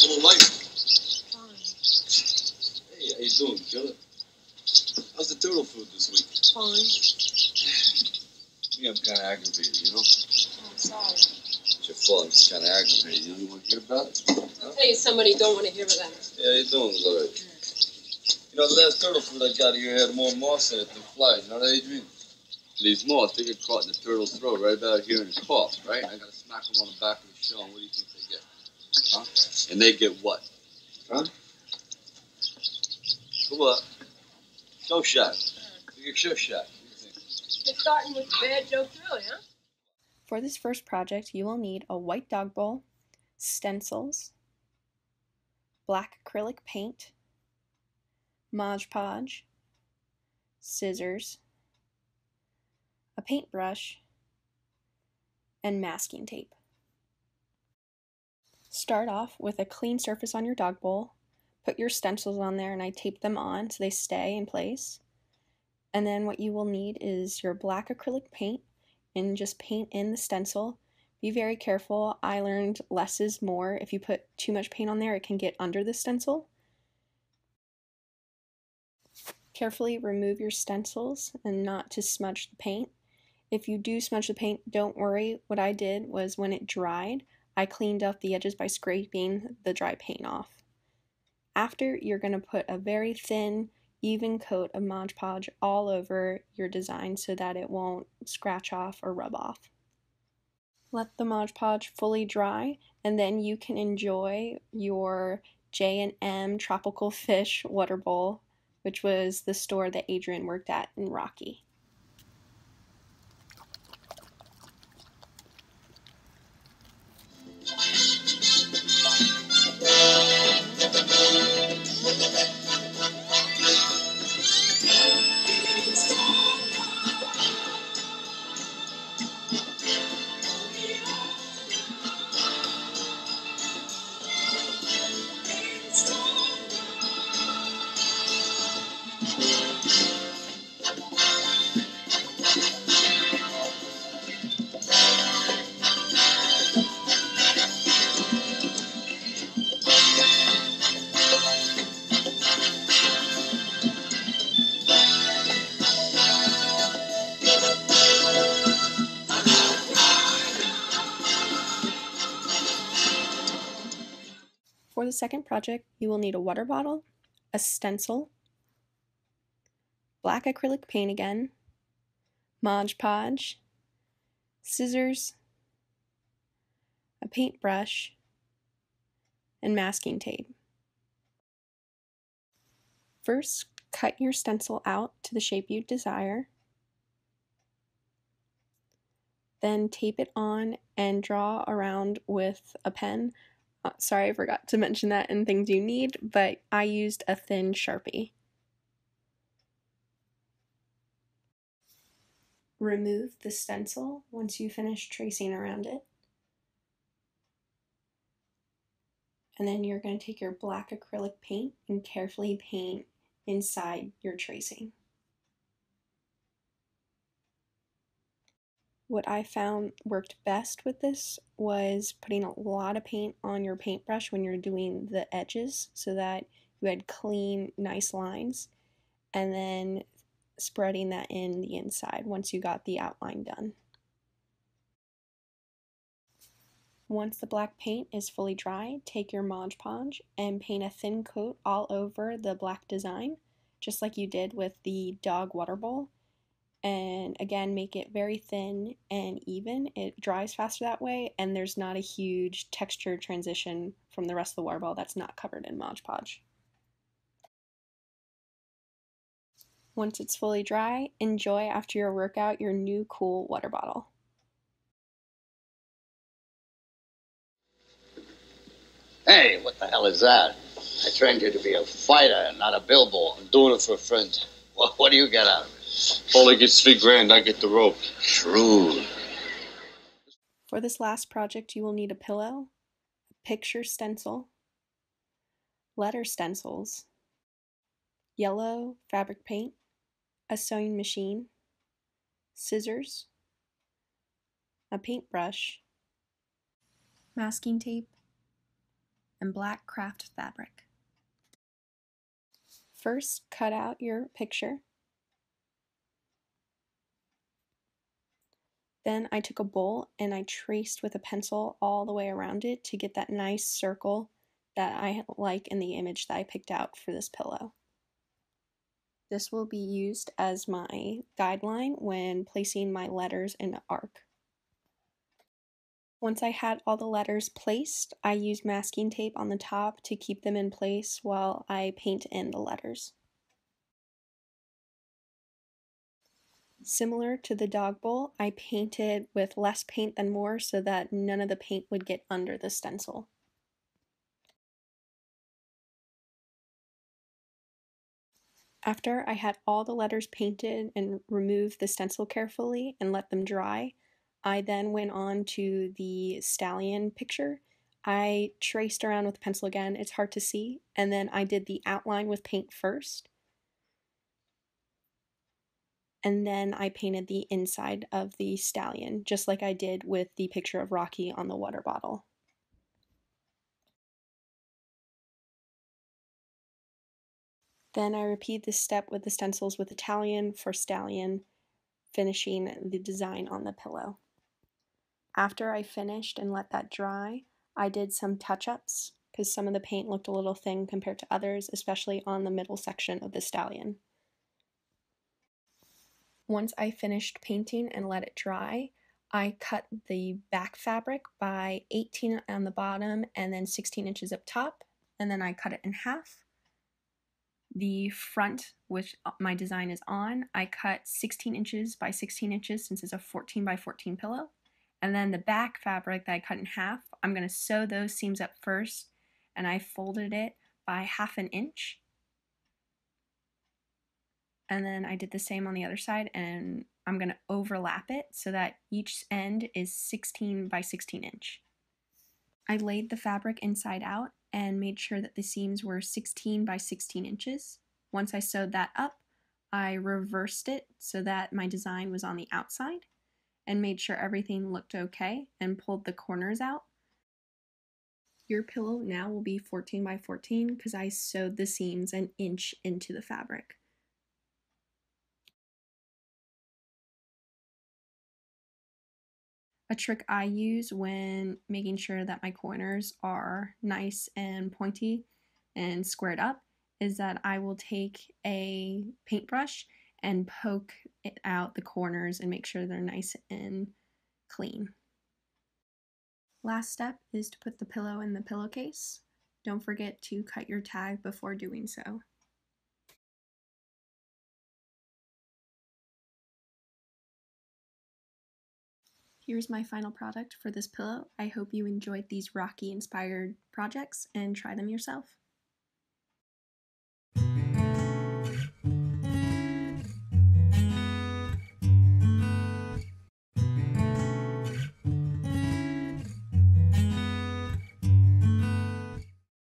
little light. Fine. Hey, how you doing, killer? How's the turtle food this week? Fine. Me, I'm kind of aggravated, you know? Oh, sorry. It's your fault. I'm just kind of aggravated. You know, you want to hear about it? I'll tell you somebody you don't want to hear about it. Yeah, you're doing good. You know, the last turtle food I got here had more moss in it than flies. You know that, Adrian? These moths, they get caught in the turtle's throat right about here in his paw, right? I got to smack them on the back of the shell, and what do you think they get? Huh? And they get what? Huh? Come on. Show shot. You get show shot. What do you think? You're starting with bad jokes, really, huh? For this first project, you will need a white dog bowl, stencils, black acrylic paint, Mod Podge, scissors, a paintbrush, and masking tape. Start off with a clean surface on your dog bowl. Put your stencils on there and I tape them on so they stay in place. And then what you will need is your black acrylic paint and just paint in the stencil. Be very careful. I learned less is more. If you put too much paint on there, it can get under the stencil. Carefully remove your stencils and not to smudge the paint. If you do smudge the paint, don't worry. What I did was when it dried, I cleaned up the edges by scraping the dry paint off. After, you're going to put a very thin, even coat of Mod Podge all over your design so that it won't scratch off or rub off. Let the Mod Podge fully dry, and then you can enjoy your J&M Tropical Fish water bowl, which was the store that Adrian worked at in Rocky. For the second project, you will need a water bottle, a stencil, black acrylic paint again, Mod Podge, scissors, a paintbrush, and masking tape. First, cut your stencil out to the shape you desire. Then tape it on and draw around with a pen. Sorry, I forgot to mention that in things you need, but I used a thin Sharpie. Remove the stencil once you finish tracing around it. And then you're going to take your black acrylic paint and carefully paint inside your tracing. What I found worked best with this was putting a lot of paint on your paintbrush when you're doing the edges so that you had clean, nice lines, and then spreading that in the inside once you got the outline done. Once the black paint is fully dry, take your Mod Podge and paint a thin coat all over the black design, just like you did with the dog water bowl. And again, make it very thin and even. It dries faster that way, and there's not a huge texture transition from the rest of the water bottle that's not covered in Mod Podge. Once it's fully dry, enjoy after your workout your new cool water bottle. Hey, what the hell is that? I trained you to be a fighter, not a billboard. I'm doing it for a friend. What do you get out of it? Paulie gets $3,000, I get the rope. Shrewd. For this last project, you will need a pillow, a picture stencil, letter stencils, yellow fabric paint, a sewing machine, scissors, a paintbrush, masking tape, and black craft fabric. First, cut out your picture. Then I took a bowl and I traced with a pencil all the way around it to get that nice circle that I like in the image that I picked out for this pillow. This will be used as my guideline when placing my letters in an arc. Once I had all the letters placed, I used masking tape on the top to keep them in place while I paint in the letters. Similar to the dog bowl, I painted with less paint than more so that none of the paint would get under the stencil. After I had all the letters painted and removed the stencil carefully and let them dry, I then went on to the stallion picture. I traced around with a pencil again, it's hard to see, and then I did the outline with paint first. And then I painted the inside of the stallion, just like I did with the picture of Rocky on the water bottle. Then I repeat this step with the stencils with Italian for stallion, finishing the design on the pillow. After I finished and let that dry, I did some touch-ups because some of the paint looked a little thin compared to others, especially on the middle section of the stallion. Once I finished painting and let it dry, I cut the back fabric by 18 on the bottom and then 16 inches up top, and then I cut it in half. The front, which my design is on, I cut 16 inches by 16 inches since it's a 14 by 14 pillow. And then the back fabric that I cut in half, I'm going to sew those seams up first, and I folded it by 1/2 inch. And then I did the same on the other side, and I'm going to overlap it so that each end is 16 by 16 inch. I laid the fabric inside out and made sure that the seams were 16 by 16 inches. Once I sewed that up, I reversed it so that my design was on the outside and made sure everything looked okay and pulled the corners out. Your pillow now will be 14 by 14 because I sewed the seams an inch into the fabric. A trick I use when making sure that my corners are nice and pointy and squared up is that I will take a paintbrush and poke it out the corners and make sure they're nice and clean. Last step is to put the pillow in the pillowcase. Don't forget to cut your tag before doing so. Here's my final product for this pillow. I hope you enjoyed these Rocky inspired projects and try them yourself.